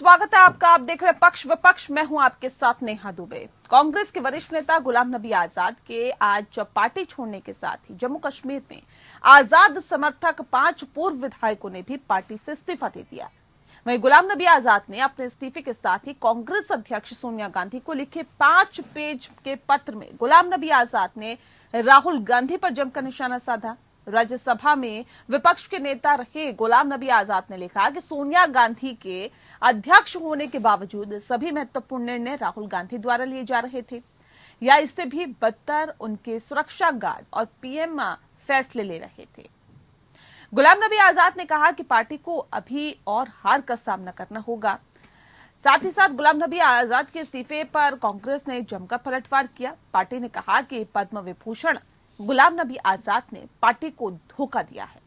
स्वागत है आपका। आप देख रहे हैं पक्ष विपक्ष। मैं हूं आपके साथ नेहा दुबे। कांग्रेस के वरिष्ठ नेता गुलाम नबी आजाद के आज पार्टी छोड़ने के साथ ही जम्मू कश्मीर में आजाद समर्थक 5 पूर्व विधायकों ने भी पार्टी से इस्तीफा दे दिया। वहीं गुलाम नबी आजाद ने अपने इस्तीफे के साथ ही कांग्रेस अध्यक्ष सोनिया गांधी को लिखे 5 पेज के पत्र में गुलाम नबी आजाद ने राहुल गांधी पर जमकर निशाना साधा। राज्यसभा में विपक्ष के नेता रहे गुलाम नबी आजाद ने लिखा कि सोनिया गांधी के अध्यक्ष होने के बावजूद सभी महत्वपूर्ण निर्णय राहुल गांधी द्वारा लिए जा रहे थे, या इससे भी बदतर उनके सुरक्षा गार्ड और पीएम फैसले ले रहे थे। गुलाम नबी आजाद ने कहा कि पार्टी को अभी और हार का सामना करना होगा। साथ ही साथ गुलाम नबी आजाद के इस्तीफे पर कांग्रेस ने जमकर पलटवार किया। पार्टी ने कहा कि पद्म विभूषण गुलाम नबी आजाद ने पार्टी को धोखा दिया है।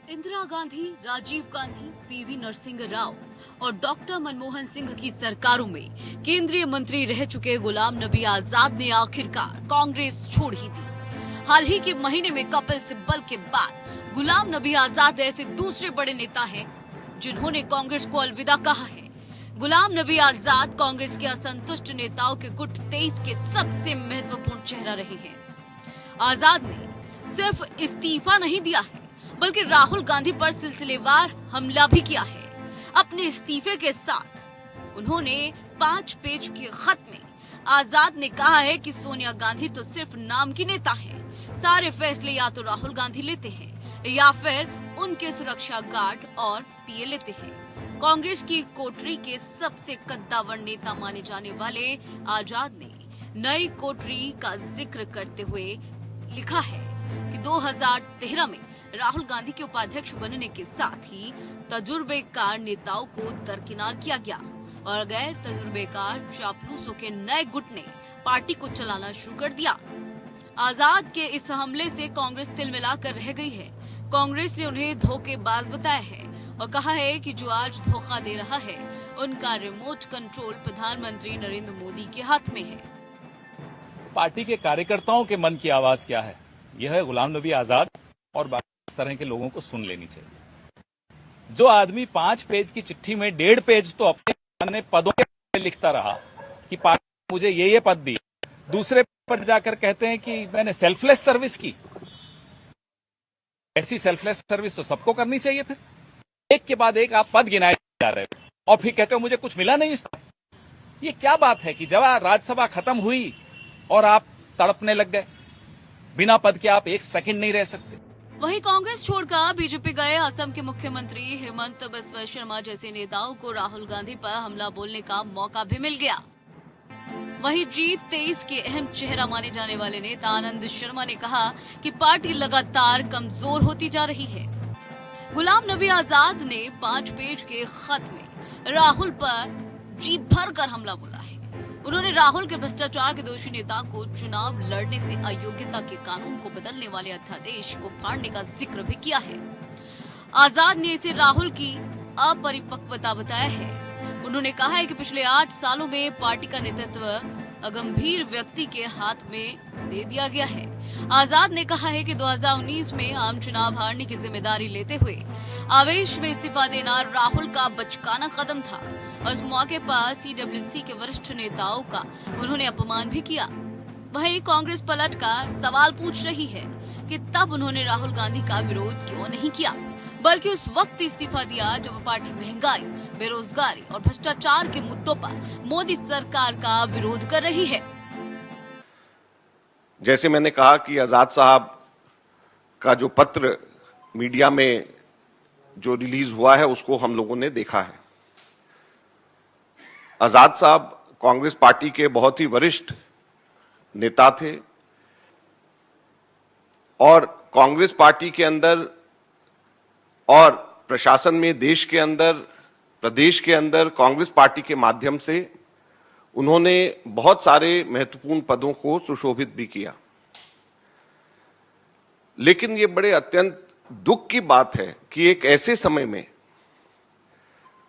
इंदिरा गांधी, राजीव गांधी, पीवी नरसिंह राव और डॉक्टर मनमोहन सिंह की सरकारों में केंद्रीय मंत्री रह चुके गुलाम नबी आजाद ने आखिरकार कांग्रेस छोड़ ही दी। हाल ही के महीने में कपिल सिब्बल के बाद गुलाम नबी आजाद ऐसे दूसरे बड़े नेता हैं जिन्होंने कांग्रेस को अलविदा कहा है। गुलाम नबी आजाद कांग्रेस के असंतुष्ट नेताओं के गुट 23 के सबसे महत्वपूर्ण चेहरा रहे हैं। आजाद ने सिर्फ इस्तीफा नहीं दिया है बल्कि राहुल गांधी पर सिलसिलेवार हमला भी किया है। अपने इस्तीफे के साथ उन्होंने 5 पेज के खत में आजाद ने कहा है कि सोनिया गांधी तो सिर्फ नाम की नेता है, सारे फैसले या तो राहुल गांधी लेते हैं या फिर उनके सुरक्षा गार्ड और पीए लेते हैं। कांग्रेस की कोठरी के सबसे कद्दावर नेता माने जाने वाले आजाद ने नई कोठरी का जिक्र करते हुए लिखा है कि 2013 में राहुल गांधी के उपाध्यक्ष बनने के साथ ही तजुर्बेकार नेताओं को दरकिनार किया गया और गैर तजुर्बेकार चापलूसों के नए गुट ने पार्टी को चलाना शुरू कर दिया। आजाद के इस हमले से कांग्रेस तिलमिलाकर रह गई है। कांग्रेस ने उन्हें धोखेबाज बताया है और कहा है कि जो आज धोखा दे रहा है उनका रिमोट कंट्रोल प्रधानमंत्री नरेंद्र मोदी के हाथ में है। पार्टी के कार्यकर्ताओं के मन की आवाज क्या है, यह है गुलाम नबी आजाद और बाकी इस तरह के लोगों को सुन लेनी चाहिए। जो आदमी 5 पेज की चिट्ठी में 1.5 पेज तो अपने पदों के लिखता रहा कि पार्टी मुझे ये पद दी, दूसरे पर जाकर कहते हैं कि मैंने सेल्फलेस सर्विस की। ऐसी सेल्फलेस सर्विस तो सबको करनी चाहिए। फिर एक के बाद एक आप पद गिनाए जा रहे हो और फिर कहते हो मुझे कुछ मिला नहीं इसका। ये क्या बात है कि जब राज्यसभा खत्म हुई और आप तड़पने लग गए, बिना पद के आप 1 सेकंड नहीं रह सकते। वहीं कांग्रेस छोड़कर बीजेपी गए असम के मुख्यमंत्री हेमंत बिस्वा शर्मा जैसे नेताओं को राहुल गांधी पर हमला बोलने का मौका भी मिल गया। वहीं G23 के अहम चेहरा माने जाने वाले नेता आनंद शर्मा ने कहा कि पार्टी लगातार कमजोर होती जा रही है। गुलाम नबी आजाद ने 5 पेज के खत में राहुल पर जी भरकर हमला बोला है। उन्होंने राहुल के भ्रष्टाचार के दोषी नेता को चुनाव लड़ने से अयोग्यता के कानून को बदलने वाले अध्यादेश को फाड़ने का जिक्र भी किया है। आजाद ने इसे राहुल की अपरिपक्वता बताया है। उन्होंने कहा है कि पिछले 8 सालों में पार्टी का नेतृत्व अगंभीर व्यक्ति के हाथ में दे दिया गया है। आजाद ने कहा है कि 2019 में आम चुनाव हारने की जिम्मेदारी लेते हुए आवेश में इस्तीफा देना राहुल का बचकाना कदम था और इस मौके पर CWC के वरिष्ठ नेताओं का उन्होंने अपमान भी किया। वहीं कांग्रेस पलट का सवाल पूछ रही है कि तब उन्होंने राहुल गांधी का विरोध क्यों नहीं किया, बल्कि उस वक्त इस्तीफा दिया जब पार्टी महंगाई, बेरोजगारी और भ्रष्टाचार के मुद्दों पर मोदी सरकार का विरोध कर रही है। जैसे मैंने कहा कि आजाद साहब का जो पत्र मीडिया में जो रिलीज हुआ है उसको हम लोगों ने देखा है। आजाद साहब कांग्रेस पार्टी के बहुत ही वरिष्ठ नेता थे और कांग्रेस पार्टी के अंदर और प्रशासन में, देश के अंदर, प्रदेश के अंदर कांग्रेस पार्टी के माध्यम से उन्होंने बहुत सारे महत्वपूर्ण पदों को सुशोभित भी किया। लेकिन ये बड़े अत्यंत दुख की बात है कि एक ऐसे समय में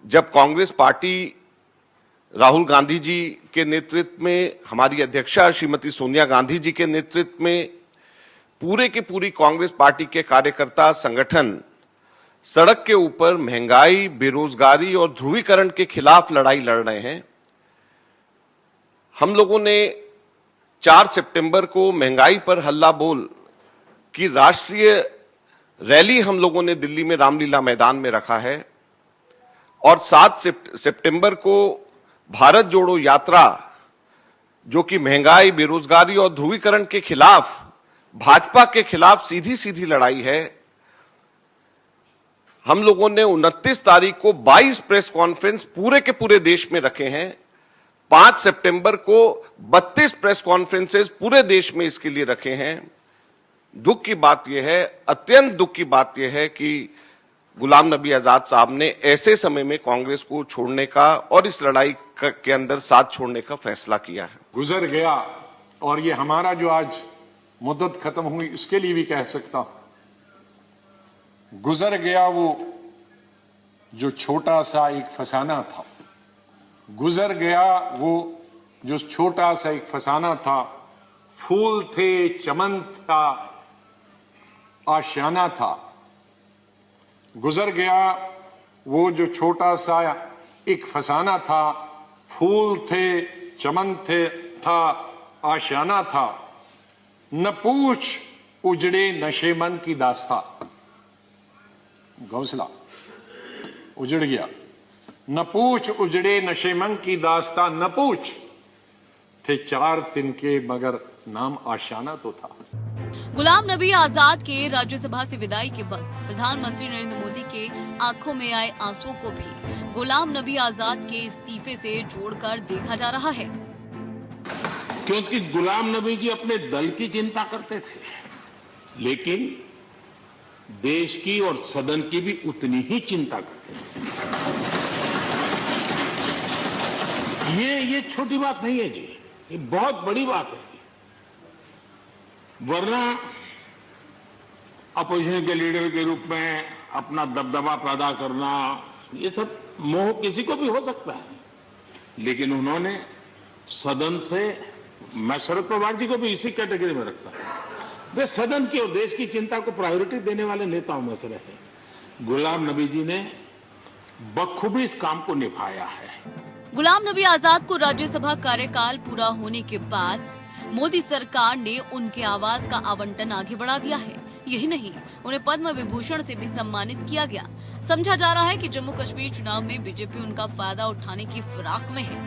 जब कांग्रेस पार्टी राहुल गांधी जी के नेतृत्व में, हमारी अध्यक्षा श्रीमती सोनिया गांधी जी के नेतृत्व में पूरे के पूरी कांग्रेस पार्टी के कार्यकर्ता संगठन सड़क के ऊपर महंगाई, बेरोजगारी और ध्रुवीकरण के खिलाफ लड़ाई लड़ रहे हैं। हम लोगों ने 4 सितंबर को महंगाई पर हल्ला बोल की राष्ट्रीय रैली हम लोगों ने दिल्ली में रामलीला मैदान में रखा है और 7 सितंबर को भारत जोड़ो यात्रा, जो कि महंगाई, बेरोजगारी और ध्रुवीकरण के खिलाफ, भाजपा के खिलाफ सीधी सीधी लड़ाई है। हम लोगों ने 29 तारीख को 22 प्रेस कॉन्फ्रेंस पूरे के पूरे देश में रखे हैं। 5 सितंबर को 32 प्रेस कॉन्फ्रेंसेस पूरे देश में इसके लिए रखे हैं। दुख की बात यह है, अत्यंत दुख की बात यह है कि गुलाम नबी आजाद साहब ने ऐसे समय में कांग्रेस को छोड़ने का और इस लड़ाई के अंदर साथ छोड़ने का फैसला किया है। गुजर गया, और ये हमारा जो आज मुद्दत खत्म हुई इसके लिए भी कह सकता हूं, गुजर गया वो जो छोटा सा एक फसाना था, गुजर गया वो जो छोटा सा एक फसाना था, फूल थे, चमन था, आशियाना था। गुजर गया वो जो छोटा सा एक फसाना था, फूल थे, चमन था, आशियाना था। न पूछ उजड़े नशे मन की दास्ता, घोंसला उजड़ गया। न पूछ उजड़े नशे मन की दास्ता, न पूछ थे 4 तिनके मगर नाम आशियाना तो था। गुलाम नबी आजाद के राज्यसभा से विदाई के बाद प्रधानमंत्री नरेंद्र मोदी के आंखों में आए आंसुओं को भी गुलाम नबी आजाद के इस्तीफे से जोड़कर देखा जा रहा है। क्योंकि गुलाम नबी जी अपने दल की चिंता करते थे, लेकिन देश की और सदन की भी उतनी ही चिंता करते थे। ये छोटी बात नहीं है जी, ये बहुत बड़ी बात है। वरना अपोजिशन के लीडर के रूप में अपना दबदबा पैदा करना, ये सब मोह किसी को भी हो सकता है, लेकिन उन्होंने सदन से, मैं शरद पवार जी को भी इसी कैटेगरी में रखता हूं, वे सदन की और देश की चिंता को प्रायोरिटी देने वाले नेताओं में से रहे। गुलाम नबी जी ने बखूबी इस काम को निभाया है। गुलाम नबी आजाद को राज्यसभा कार्यकाल पूरा होने के बाद मोदी सरकार ने उनके आवास का आवंटन आगे बढ़ा दिया है। यही नहीं, उन्हें पद्म विभूषण से भी सम्मानित किया गया। समझा जा रहा है कि जम्मू कश्मीर चुनाव में बीजेपी उनका फायदा उठाने की फिराक में है।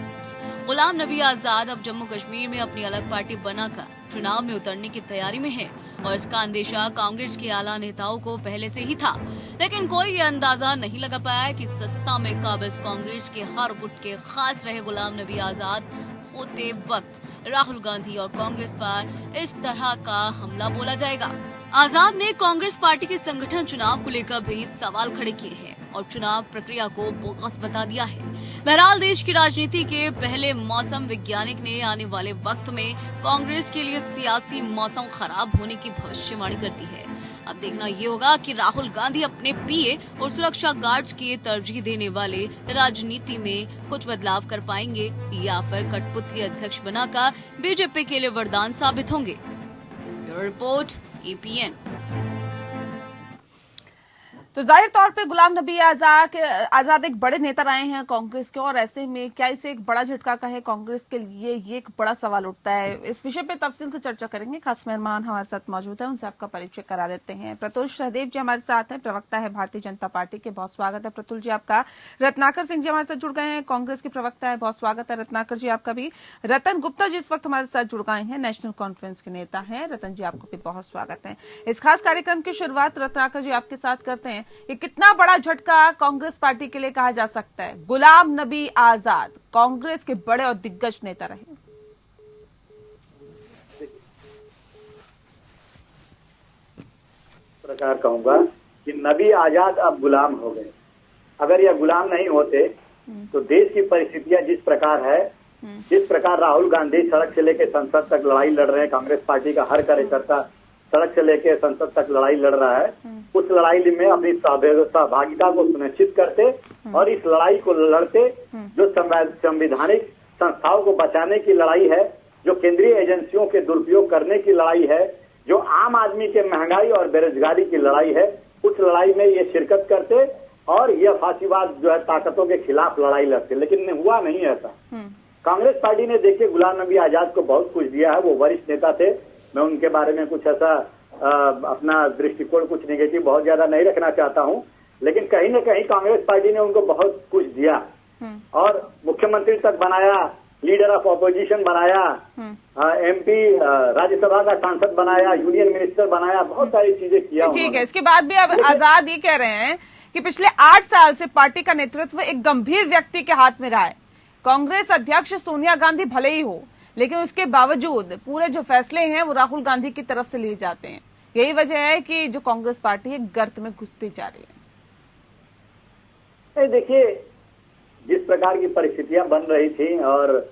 गुलाम नबी आजाद अब जम्मू कश्मीर में अपनी अलग पार्टी बनाकर चुनाव में उतरने की तैयारी में है और इसका अंदेशा कांग्रेस के आला नेताओं को पहले से ही था, लेकिन कोई ये अंदाजा नहीं लगा पाया कि सत्ता में काबिज कांग्रेस के हर गुट के खास रहे गुलाम नबी आजाद होते वक्त राहुल गांधी और कांग्रेस पर इस तरह का हमला बोला जाएगा। आजाद ने कांग्रेस पार्टी के संगठन चुनाव को लेकर भी सवाल खड़े किए हैं और चुनाव प्रक्रिया को बोगस बता दिया है। बहरहाल देश की राजनीति के पहले मौसम वैज्ञानिक ने आने वाले वक्त में कांग्रेस के लिए सियासी मौसम खराब होने की भविष्यवाणी कर दी है। अब देखना ये होगा कि राहुल गांधी अपने पीए और सुरक्षा गार्ड्स के तरजीह देने वाले राजनीति में कुछ बदलाव कर पाएंगे या फिर कठपुतली अध्यक्ष बनाकर बीजेपी के लिए वरदान साबित होंगे। Bureau report, APN। तो जाहिर तौर पे गुलाम नबी आजाद एक बड़े नेता रहे हैं कांग्रेस के, और ऐसे में क्या इसे एक बड़ा झटका का है कांग्रेस के लिए, ये एक बड़ा सवाल उठता है। इस विषय पे तफसील से चर्चा करेंगे। खास मेहमान हमारे साथ मौजूद है, उनसे आपका परिचय करा देते हैं। प्रतुल सहदेव जी हमारे साथ हैं, प्रवक्ता है भारतीय जनता पार्टी के। बहुत स्वागत है प्रतुल जी आपका। रत्नाकर सिंह जी हमारे साथ जुड़ गए हैं, कांग्रेस के प्रवक्ता है। बहुत स्वागत है रत्नाकर जी आपका भी। रतन गुप्ता जी इस वक्त हमारे साथ जुड़ गए हैं, नेशनल कॉन्फ्रेंस के नेता हैं। रतन जी आपको भी बहुत स्वागत है। इस खास कार्यक्रम की शुरुआत रत्नाकर जी आपके साथ करते हैं। ये कितना बड़ा झटका कांग्रेस पार्टी के लिए कहा जा सकता है? गुलाम नबी आजाद कांग्रेस के बड़े और दिग्गज नेता रहे। प्रकार कहूंगा कि नबी आजाद अब गुलाम हो गए। अगर यह गुलाम नहीं होते तो देश की परिस्थितियां जिस प्रकार है, जिस प्रकार राहुल गांधी सड़क से लेकर संसद तक लड़ाई लड़ रहे हैं, कांग्रेस पार्टी का हर कार्यकर्ता सड़क से लेकर संसद तक लड़ाई लड़ रहा है, उस लड़ाई में अपनी सहभागिता को सुनिश्चित करते और इस लड़ाई को लड़ते जो संवैधानिक संस्थाओं को बचाने की लड़ाई है, जो केंद्रीय एजेंसियों के दुरुपयोग करने की लड़ाई है, जो आम आदमी के महंगाई और बेरोजगारी की लड़ाई है, उस लड़ाई में ये शिरकत करते और यह फांसीवाद जो है ताकतों के खिलाफ लड़ाई लड़ते। लेकिन हुआ नहीं ऐसा। कांग्रेस पार्टी ने देखिए गुलाम नबी आजाद को बहुत कुछ दिया है। वो वरिष्ठ नेता थे, मैं उनके बारे में कुछ ऐसा अपना दृष्टिकोण कुछ नेगेटिव बहुत ज्यादा नहीं रखना चाहता हूं, लेकिन कहीं न कहीं कांग्रेस पार्टी ने उनको बहुत कुछ दिया और मुख्यमंत्री तक बनाया, लीडर ऑफ ऑपोजिशन बनाया, MP राज्यसभा का सांसद बनाया, यूनियन मिनिस्टर बनाया, बहुत सारी चीजें किया। ठीक है, इसके बाद भी अब आजाद ये कह रहे हैं कि पिछले 8 साल से पार्टी का नेतृत्व एक गंभीर व्यक्ति के हाथ में रहा है। कांग्रेस अध्यक्ष सोनिया गांधी भले ही हो, लेकिन उसके बावजूद पूरे जो फैसले हैं वो राहुल गांधी की तरफ से लिए जाते हैं। यही वजह है कि जो कांग्रेस पार्टी है गर्त में घुसती जा रही है। देखिए, जिस प्रकार की परिस्थितियां बन रही थी और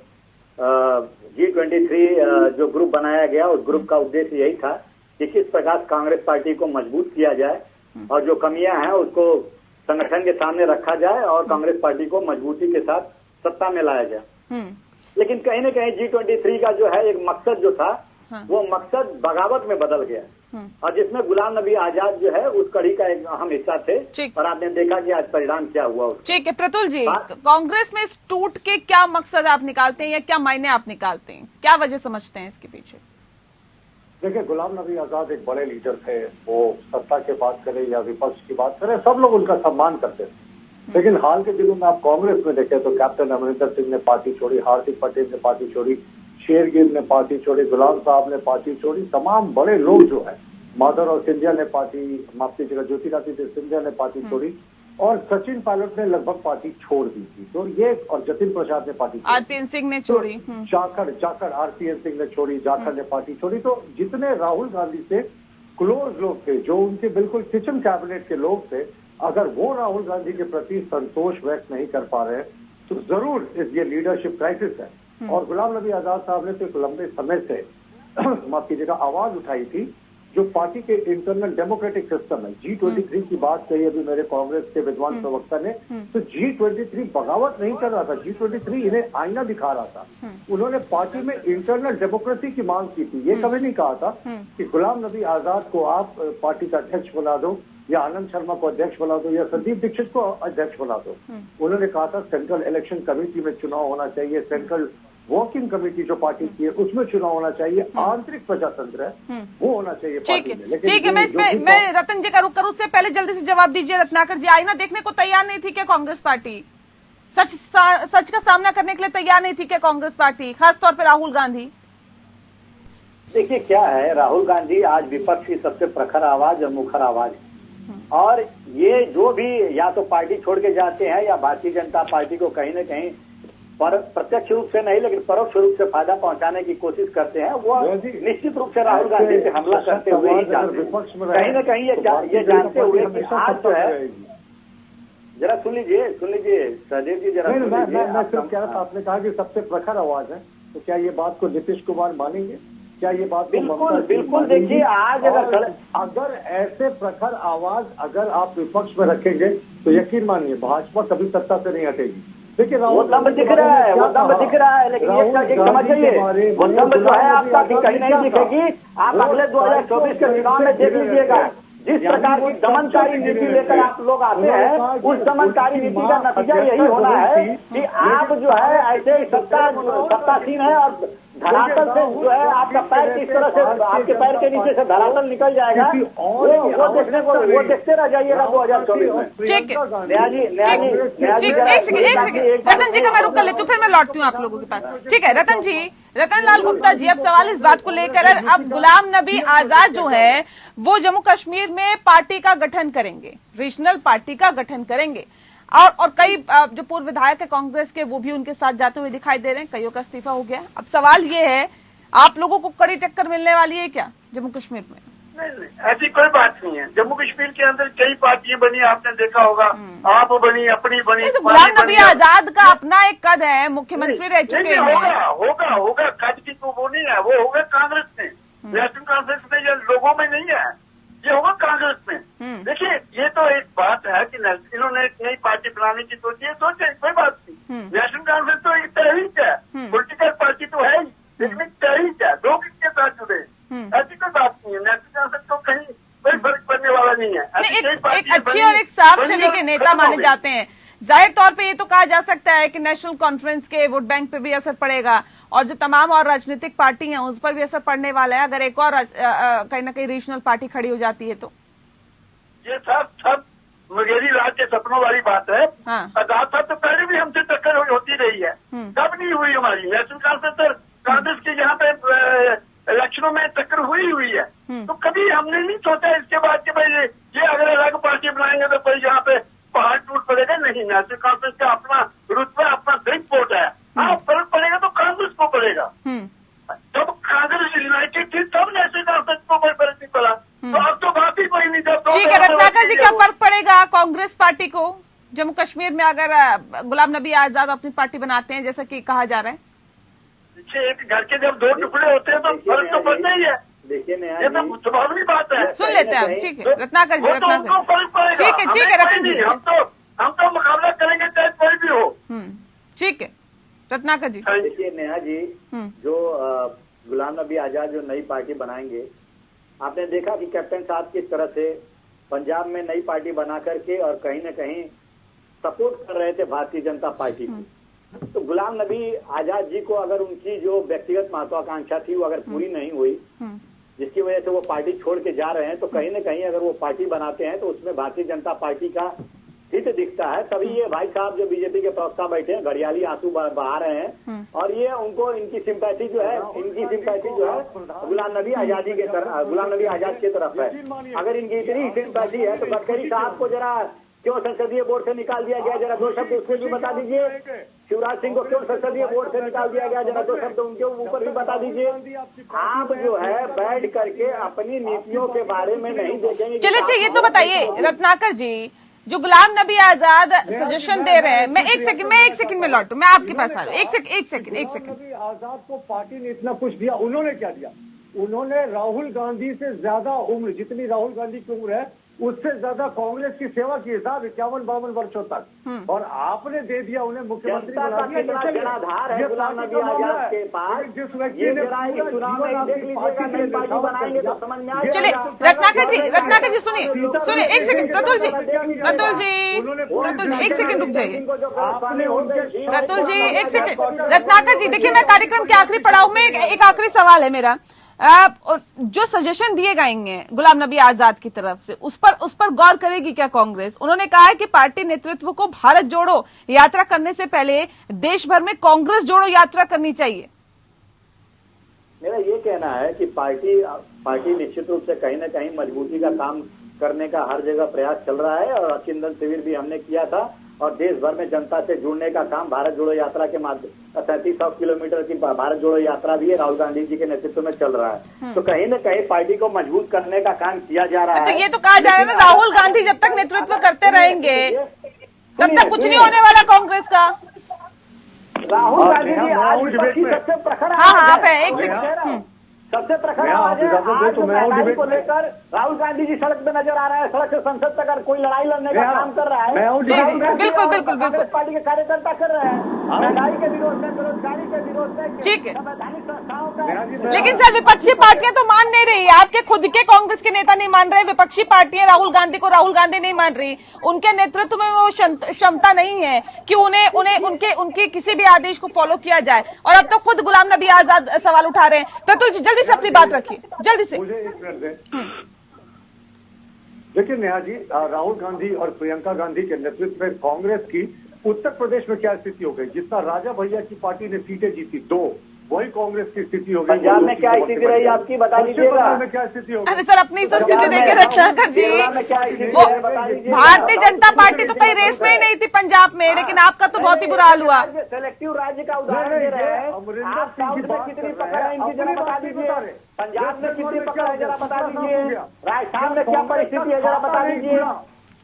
G23 जो ग्रुप बनाया गया, उस ग्रुप का उद्देश्य यही था कि किस प्रकार कांग्रेस पार्टी को मजबूत किया जाए और जो कमियां हैं उसको संगठन के सामने रखा जाए और कांग्रेस पार्टी को मजबूती के साथ सत्ता में लाया जाए। लेकिन कहीं न कहीं G23 का जो है एक मकसद जो था, वो मकसद बगावत में बदल गया और जिसमें गुलाम नबी आजाद जो है उस कड़ी का एक अहम हिस्सा थे और आपने देखा कि आज परिणाम क्या हुआ। ठीक है प्रतुल जी, कांग्रेस में इस टूट के क्या मकसद आप निकालते हैं या क्या मायने आप निकालते हैं, क्या वजह समझते हैं इसके पीछे? देखिए, गुलाम नबी आजाद एक बड़े लीडर थे। वो सत्ता की बात करें या विपक्ष की बात करें, सब लोग उनका सम्मान करते थे। लेकिन हाल के दिनों में आप कांग्रेस में देखें तो कैप्टन अमरिंदर सिंह ने पार्टी छोड़ी, हार्दिक पटेल ने पार्टी छोड़ी, शेरगिल ने पार्टी छोड़ी, गुलाम साहब ने पार्टी छोड़ी, तमाम बड़े लोग जो है, माधव और सिंधिया ने पार्टी, माफ कीजिएगा ज्योतिरादित्य सिंधिया ने पार्टी छोड़ी और सचिन पायलट ने लगभग पार्टी छोड़ दी थी। तो ये और जतिन प्रसाद ने पार्टी, RPN सिंह ने छोड़ी, जाखड़ RPN सिंह ने छोड़ी, जाखड़ ने पार्टी छोड़ी। तो जितने राहुल गांधी से क्लोज लोग थे, जो उनके बिल्कुल किचन कैबिनेट के लोग थे, अगर वो राहुल गांधी के प्रति संतोष व्यक्त नहीं कर पा रहे तो जरूर ये लीडरशिप क्राइसिस है। और गुलाम नबी आजाद साहब ने तो एक लंबे समय से माफ कीजिएगा आवाज उठाई थी जो पार्टी के इंटरनल डेमोक्रेटिक सिस्टम है। G23 की बात कही अभी मेरे कांग्रेस के विद्वान प्रवक्ता ने, तो G23 बगावत नहीं कर रहा था, G23 इन्हें आईना दिखा रहा था। उन्होंने पार्टी में इंटरनल डेमोक्रेसी की मांग की थी। ये कभी नहीं कहा था कि गुलाम नबी आजाद को आप पार्टी का अध्यक्ष बना दो या आनंद शर्मा को अध्यक्ष बना दो या संदीप दीक्षित को अध्यक्ष बना दो। उन्होंने कहा था सेंट्रल इलेक्शन कमेटी में चुनाव होना चाहिए, सेंट्रल वर्किंग कमेटी जो पार्टी की है उसमें चुनाव होना चाहिए, आंतरिक प्रजातंत्र है वो होना चाहिए। ठीक है, मैं रतन जी का रुख करूं, उससे पहले जल्दी से जवाब दीजिए रत्नाकर जी। आईना देखने को तैयार नहीं थी क्या कांग्रेस पार्टी? सच का सामना करने के लिए तैयार नहीं थी क्या कांग्रेस पार्टी, खासतौर पर राहुल गांधी? देखिए क्या है, राहुल गांधी आज विपक्ष की सबसे प्रखर आवाज और मुखर आवाज है और ये जो भी या तो पार्टी छोड़ के जाते हैं या भारतीय जनता पार्टी को कहीं न कहीं प्रत्यक्ष रूप से नहीं लेकिन परोक्ष रूप से फायदा पहुंचाने की कोशिश करते हैं, वो निश्चित रूप से राहुल गांधी पे हमला करते हुए ही जाते हैं। कहीं न कहीं ये जानते हुए कि आज जो है, जरा सुन लीजिए सहदेव जी, जरा मैं सिर्फ कह रहा था, आपने कहा कि सबसे प्रखर आवाज है, तो क्या ये बात को नीतीश कुमार मानेंगे? क्या ये बात बिल्कुल देखिए, आज अगर ऐसे प्रखर आवाज अगर आप विपक्ष में रखेंगे तो यकीन मानिए भाजपा कभी सत्ता से नहीं हटेगी। देखिए वो दम दिख रहा है, लेकिन एक समझिए, वो दम जो है आपका कहीं नहीं दिखेगी। आप अगले 2024 के चुनाव में देख लीजिएगा, जिस प्रकार की दमनकारी नीति लेकर आप लोग आते हैं, उस दमनकारी नीति का नतीजा यही होना है कि आप जो है ऐसे सत्तासीन है और धरातल से जो है आपका पैर किस तरह से आपके पैर के नीचे से धरातल निकल जाएगा, वो देखने को वो देखते रह जाइएगा 2024 में। ठीक है, एक सेकंड रतन जी का मैं रुक कर लेती हूँ, फिर मैं लौटती हूँ आप लोगों के पास। ठीक है रतन जी, रतन लाल गुप्ता जी, अब सवाल इस बात को लेकर, अब गुलाम नबी आजाद जो है वो जम्मू कश्मीर में पार्टी का गठन करेंगे, रीजनल पार्टी का गठन करेंगे और कई जो पूर्व विधायक है कांग्रेस के वो भी उनके साथ जाते हुए दिखाई दे रहे हैं, कईयों का इस्तीफा हो गया। अब सवाल ये है, आप लोगों को कड़ी टक्कर मिलने वाली है क्या जम्मू कश्मीर में? नहीं, ऐसी कोई बात नहीं है। जम्मू कश्मीर के अंदर कई पार्टियां बनी, आपने देखा होगा, आप बनी, अपनी बनी। तो गुलाम नबी आजाद का अपना एक कद है, मुख्यमंत्री रह चुके हैं। होगा कद की तो वो नहीं है, वो होगा कांग्रेस ने। नेशनल कॉन्फ्रेंस में ये लोगों में नहीं है, ये होगा कांग्रेस में। देखिए ये तो एक बात है कि इन्होंने एक नई पार्टी बनाने की सोची है, सोचे कोई बात नहीं। नेशनल कॉन्फ्रेंस तो एक तहरीक है, पॉलिटिकल पार्टी तो है ही, लेकिन एक तहरीक है, लोग इसके साथ जुड़े, ऐसी कोई बात नहीं है। नेशनल कॉन्फ्रेंस तो कहीं कोई फर्क पड़ने वाला नहीं है। एक अच्छी और एक साफ छवि के नेता माने जाते हैं। जाहिर तौर पे ये तो कहा जा सकता है कि नेशनल कॉन्फ्रेंस के वोट बैंक पे भी असर पड़ेगा और जो तमाम और राजनीतिक पार्टी हैं उस पर भी असर पड़ने वाला है अगर एक और कहीं ना कहीं रीजनल पार्टी खड़ी हो जाती है तो। ये सब मुंगेरी राज के सपनों वाली बात है। हाँ। आजाद साहब तो पहले भी हमसे टक्कर होती रही है, कब नहीं हुई हमारी। नेशनल कॉन्फ्रेंस कांग्रेस के यहाँ पे इलेक्शनों में टक्कर हुई है, तो कभी हमने नहीं सोचा इसके बाद कि भाई ये अगर अलग पार्टी बनाएंगे तो कोई यहाँ पे पहाड़ टूट पड़ेगा। नहीं, नेशनल कॉन्फ्रेंस का अपना रुतबा, अपना बिग वोट है। हाँ, फर्क पड़ेगा तो कांग्रेस को पड़ेगा। जब कांग्रेस यूनाइटेड थी तब नेशनल कॉन्फ्रेंस को कोई फर्क नहीं पड़ा, तो अब तो बात ही कोई नहीं। ठीक है रत्नाकर जी, क्या फर्क पड़ेगा कांग्रेस पार्टी को जम्मू कश्मीर में अगर गुलाम नबी आजाद अपनी पार्टी बनाते हैं जैसा कि कहा जा रहा है? एक घर के जब दो टुकड़े होते हैं तो फर्क तो पड़ता ही है। देखिए ये तो स्वाभाविक बात है। सुन लेते हैं हम। ठीक है रत्नाकर जी, रत्नाकर ठीक है रतन जी, हम तो मुकाबला करेंगे चाहे कोई भी हो। ठीक है रत्नाकर जी। देखिए नेहा जी, जो गुलाम नबी आजाद जो नई पार्टी बनाएंगे, आपने देखा कि कैप्टन साहब किस तरह से पंजाब में नई पार्टी बना करके और कहीं न कहीं सपोर्ट कर रहे थे भारतीय जनता पार्टी की। तो गुलाम नबी आजाद जी को अगर उनकी जो व्यक्तिगत महत्वाकांक्षा थी वो अगर पूरी नहीं हुई, जिसकी वजह से वो पार्टी छोड़ के जा रहे हैं, तो कहीं न कहीं अगर वो पार्टी बनाते हैं तो उसमें भारतीय जनता पार्टी का हित दिखता है। तभी ये भाई साहब जो बीजेपी के प्रवक्ता बैठे हैं घड़ियाली आंसू बहा रहे हैं और ये उनको इनकी सिंपैथी जो है गुलाम नबी आजादी के तरफ, गुलाम नबी आजाद की तरफ है। अगर इनकी इतनी सिंपैथी है तो गडकरी साहब को जरा क्यों संसदीय बोर्ड से निकाल दिया गया, जरा दो शब्द उसको भी बता दीजिए। शिवराज सिंह को क्यों संसदीय बोर्ड से निकाल दिया गया, जरा दो शब्द उनके ऊपर भी बता दीजिए। आप जो है बैठ करके अपनी नीतियों के बारे में नहीं देखेंगे। चलिए ये तो बताइए रत्नाकर जी, जो गुलाम नबी आजाद सजेशन दे रहे हैं, मैं एक सेकंड में लौटू, मैं आपके पास आ रहा हूँ। एक सेकंड। आजाद को पार्टी ने इतना कुछ दिया, उन्होंने क्या दिया? उन्होंने राहुल गांधी से ज्यादा उम्र, जितनी राहुल गांधी की उम्र है उससे ज्यादा कांग्रेस की सेवा की साहब 51-52 वर्षों तक, और आपने दे दिया उन्हें मुख्यमंत्री बना दिया। जनाधार है गुलाम नबी आजाद के पास। जिस व्यक्ति ने चलिए रत्नाकर जी सुनिए एक सेकंड। प्रतुल जी एक सेकंड रुक जाइए। प्रतुल जी एक सेकंड। रत्नाकर जी देखिए, मैं कार्यक्रम के आखिरी पड़ाव में एक आखिरी सवाल है मेरा। जो सजेशन दिए गए गुलाम नबी आजाद की तरफ से उस पर गौर करेगी क्या कांग्रेस? उन्होंने कहा है कि पार्टी नेतृत्व को भारत जोड़ो यात्रा करने से पहले देश भर में कांग्रेस जोड़ो यात्रा करनी चाहिए। मेरा ये कहना है कि पार्टी निश्चित रूप से कहीं न कहीं मजबूती का काम करने का हर जगह प्रयास चल रहा है और चिंतन शिविर भी हमने किया था और देश भर में जनता से जुड़ने का काम भारत जोड़ो यात्रा के माध्यम 3700 किलोमीटर की भारत जोड़ो यात्रा भी है, राहुल गांधी जी के नेतृत्व में चल रहा है। तो कहीं न कहीं पार्टी को मजबूत करने का काम किया जा रहा है। तो ये तो कहा जा रहा है ना, राहुल गांधी जब तक नेतृत्व करते रहेंगे तब तक कुछ नहीं होने वाला कांग्रेस का। राहुल गांधी जी आज विपक्षी सबसे प्रखर आप है एक सेकंड सबसे प्रखर आवाज है। आज महंगाई को लेकर राहुल गांधी जी सड़क पे नजर आ रहा है, सड़क से संसद तक अगर कोई लड़ाई लड़ने का काम कर रहा है बिल्कुल पार्टी के कार्यकर्ता कर रहे हैं, महंगाई के विरोध में, बेरोजगारी के विरोध में, ठीक है। संवैधानिक संस्थाओं का। लेकिन सर विपक्षी पार्टियां तो मान नहीं रही, आपके खुद के कांग्रेस के नेता नहीं मान रहे, विपक्षी पार्टियां राहुल गांधी नहीं मान रही, उनके नेतृत्व में वो क्षमता नहीं है कि उन्हें उनके किसी भी आदेश को फॉलो किया जाए। और अब तो खुद गुलाम नबी आजाद सवाल उठा रहे हैं। प्रतुल जी जल्दी से अपनी बात रखिए, जल्दी से। मुझे एक मिनट दें। देखिए नेहा जी, राहुल गांधी और प्रियंका गांधी के नेतृत्व में कांग्रेस की उत्तर प्रदेश में क्या स्थिति हो गई? जितना राजा भैया की पार्टी ने सीटें जीती 2, वही कांग्रेस की स्थिति हो गई। पंजाब में क्या स्थिति रही आपकी बता दीजिएगा। में क्या स्थिति हो गई? अरे सर अपनी स्थिति देखे रत्नाकर जी, वो भारतीय जनता पार्टी तो कहीं रेस में ही नहीं थी पंजाब में, लेकिन आपका तो बहुत ही बुरा हाल हुआ। सेलेक्टिव राज्य का उदाहरण दे रहे हैं आप। साउथ में कितनी पकड़ है इनकी जरा बता दीजिए, पंजाब में कितनी पकड़ है जरा बता दीजिए, राजस्थान में क्या परिस्थिति है जरा बता दीजिए,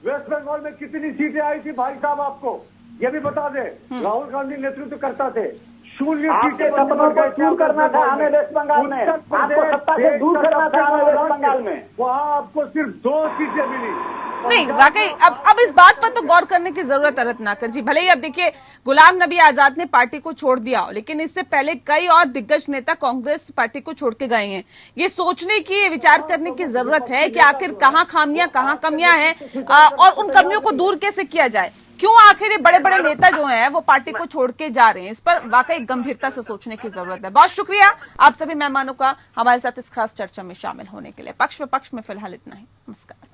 वेस्ट बंगाल में कितनी सीटें आई थी भाई साहब आपको ये भी बता दें। राहुल गांधी नेतृत्व करता थे, शून्य आपके सपनों को दूर करना था हमें वेस्ट बंगाल में, आपको सत्ता से दूर करना था हमें वेस्ट बंगाल में। वहाँ आपको सिर्फ 2 सीटें मिली। नहीं, वाकई अब इस बात पर तो गौर करने की जरूरत है रत्नाकर जी। भले ही अब देखिए गुलाम नबी आजाद ने पार्टी को छोड़ दिया हो, लेकिन इससे पहले कई और दिग्गज नेता कांग्रेस पार्टी को छोड़ के गए हैं। ये सोचने की, विचार करने की जरूरत है कि आखिर कहाँ खामियां, कहाँ कमियां हैं और उन कमियों को दूर कैसे किया जाए। क्यों आखिर ये बड़े बड़े नेता जो हैं वो पार्टी को छोड़ के जा रहे हैं, इस पर वाकई गंभीरता से सोचने की जरूरत है। बहुत शुक्रिया आप सभी मेहमानों का हमारे साथ इस खास चर्चा में शामिल होने के लिए। पक्ष विपक्ष में फिलहाल इतना ही। नमस्कार।